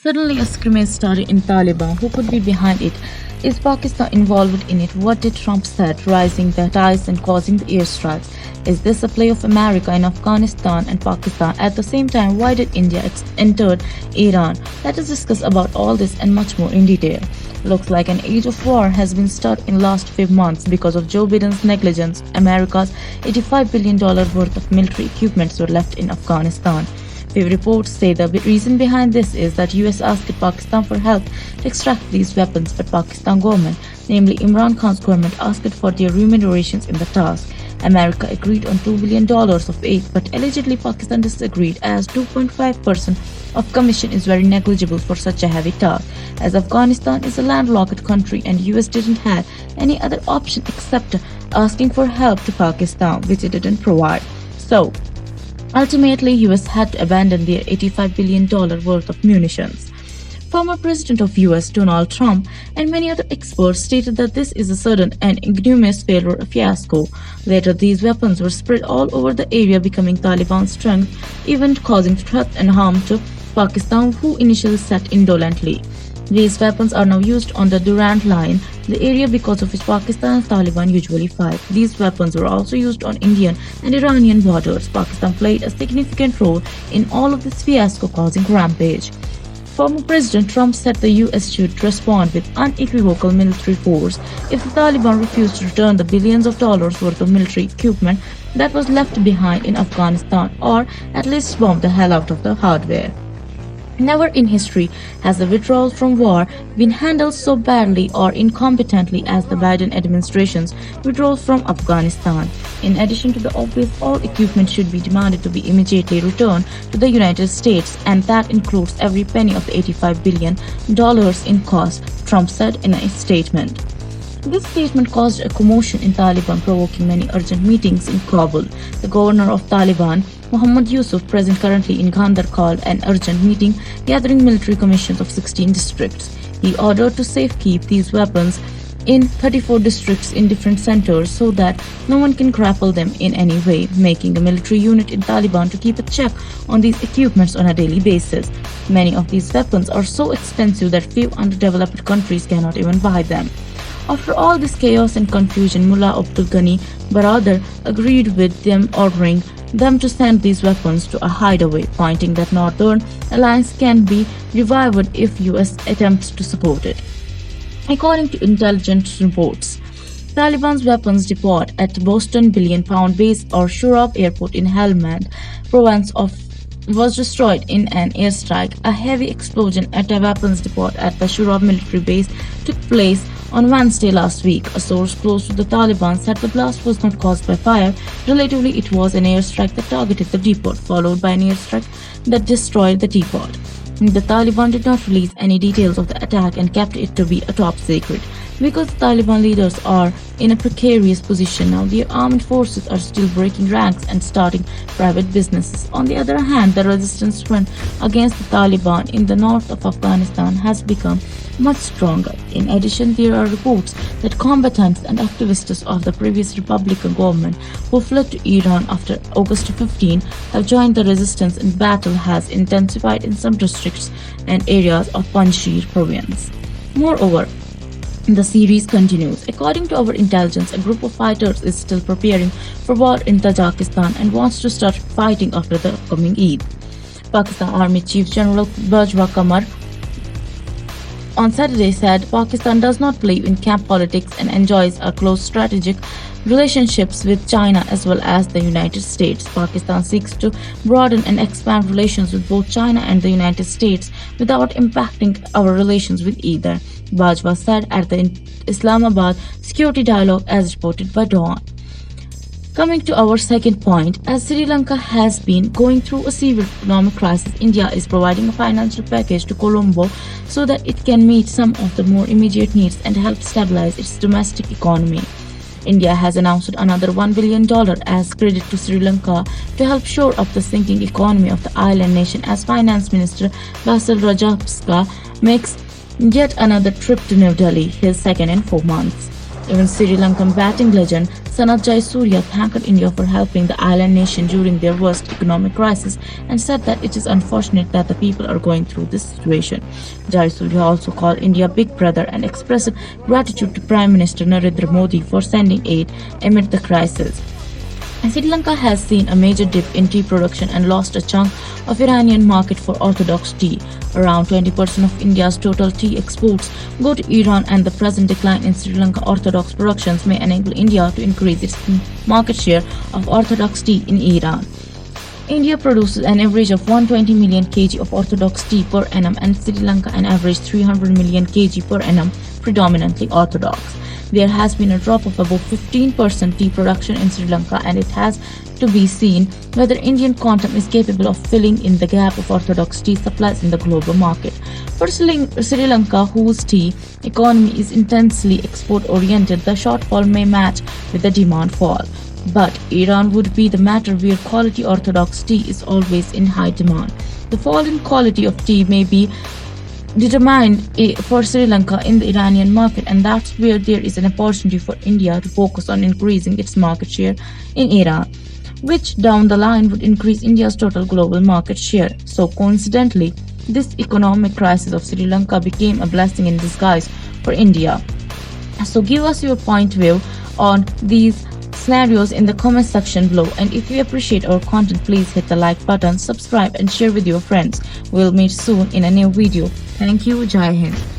Suddenly, a scrimmage started in Taliban. Who could be behind it? Is Pakistan involved in it? What did Trump said, rising the ties and causing the airstrikes? Is this a play of America in Afghanistan and Pakistan? At the same time, why did India enter Iran? Let us discuss about all this and much more in detail. Looks like an age of war has been started in last 5 months because of Joe Biden's negligence. America's $85 billion worth of military equipments were left in Afghanistan. Few reports say the reason behind this is that US asked Pakistan for help to extract these weapons, but Pakistan government, namely Imran Khan's government, asked for their remunerations in the task. America agreed on $2 billion of aid, but allegedly Pakistan disagreed as 2.5% of commission is very negligible for such a heavy task, as Afghanistan is a landlocked country and US didn't have any other option except asking for help to Pakistan, which it didn't provide. So, ultimately, US had to abandon their $85 billion worth of munitions. Former President of US Donald Trump and many other experts stated that this is a sudden and ignominious failure fiasco. Later, these weapons were spread all over the area, becoming Taliban's strength, even causing threat and harm to Pakistan, who initially sat indolently. These weapons are now used on the Durand Line, the area because of which Pakistan and Taliban usually fight. These weapons were also used on Indian and Iranian borders. Pakistan played a significant role in all of this fiasco, causing rampage. Former President Trump said the US should respond with unequivocal military force if the Taliban refused to return the billions of dollars worth of military equipment that was left behind in Afghanistan, or at least bomb the hell out of the hardware. Never in history has the withdrawal from war been handled so badly or incompetently as the Biden administration's withdrawal from Afghanistan. In addition to the obvious, all equipment should be demanded to be immediately returned to the United States, and that includes every penny of the $85 billion in cost, Trump said in a statement. This statement caused a commotion in Taliban, provoking many urgent meetings in Kabul. The governor of Taliban, Mohammad Yusuf, present currently in Gandhar, called an urgent meeting gathering military commissions of 16 districts. He ordered to safekeep these weapons in 34 districts in different centers so that no one can grapple them in any way, making a military unit in Taliban to keep a check on these equipments on a daily basis. Many of these weapons are so expensive that few underdeveloped countries cannot even buy them. After all this chaos and confusion, Mullah Abdul Ghani Baradar agreed with them, ordering them to send these weapons to a hideaway, pointing that Northern Alliance can be revived if US attempts to support it. According to intelligence reports, Taliban's weapons depot at Boston billion-pound base or Shurab Airport in Helmand province was destroyed in an airstrike. A heavy explosion at a weapons depot at the Shurab military base took place on Wednesday last week. A source close to the Taliban said the blast was not caused by fire. Relatively, it was an airstrike that targeted the depot, followed by an airstrike that destroyed the depot. The Taliban did not release any details of the attack and kept it to be a top secret. Because the Taliban leaders are in a precarious position now, their armed forces are still breaking ranks and starting private businesses. On the other hand, the resistance front against the Taliban in the north of Afghanistan has become much stronger. In addition, there are reports that combatants and activists of the previous Republican government who fled to Iran after August 15 have joined the resistance, and battle has intensified in some districts and areas of Panjshir province. Moreover, the series continues. According to our intelligence, a group of fighters is still preparing for war in Tajikistan and wants to start fighting after the upcoming Eid. Pakistan Army Chief General Bajwa Qamar on Saturday said Pakistan does not believe in camp politics and enjoys a close strategic relationships with China as well as the United States. Pakistan seeks to broaden and expand relations with both China and the United States without impacting our relations with either, Bajwa said at the Islamabad Security Dialogue, as reported by Dawn. Coming to our second point, as Sri Lanka has been going through a severe economic crisis, India is providing a financial package to Colombo so that it can meet some of the more immediate needs and help stabilize its domestic economy. India has announced another $1 billion as credit to Sri Lanka to help shore up the sinking economy of the island nation, as Finance Minister Basil Rajapaksa makes yet another trip to New Delhi, his second in 4 months. Even Sri Lankan batting legend Sanat Jayasuriya thanked India for helping the island nation during their worst economic crisis and said that it is unfortunate that the people are going through this situation. Jayasuriya also called India Big Brother and expressed gratitude to Prime Minister Narendra Modi for sending aid amid the crisis. Sri Lanka has seen a major dip in tea production and lost a chunk of Iranian market for orthodox tea. Around 20% of India's total tea exports go to Iran, and the present decline in Sri Lanka orthodox productions may enable India to increase its market share of orthodox tea in Iran. India produces an average of 120 million kg of orthodox tea per annum, and Sri Lanka an average 300 million kg per annum, predominantly orthodox. There has been a drop of about 15% tea production in Sri Lanka, and it has to be seen whether Indian Quantum is capable of filling in the gap of orthodox tea supplies in the global market. For Sri Lanka, whose tea economy is intensely export-oriented, the shortfall may match with the demand fall. But Iran would be the matter where quality orthodox tea is always in high demand. The fall in quality of tea may be determined for Sri Lanka in the Iranian market, and that's where there is an opportunity for India to focus on increasing its market share in Iran, which down the line would increase India's total global market share. So coincidentally, this economic crisis of Sri Lanka became a blessing in disguise for India. So give us your point of view on these scenarios in the comment section below, and if you appreciate our content, please hit the like button, subscribe and share with your friends. We'll meet soon in a new video. Thank you. Jai Hind.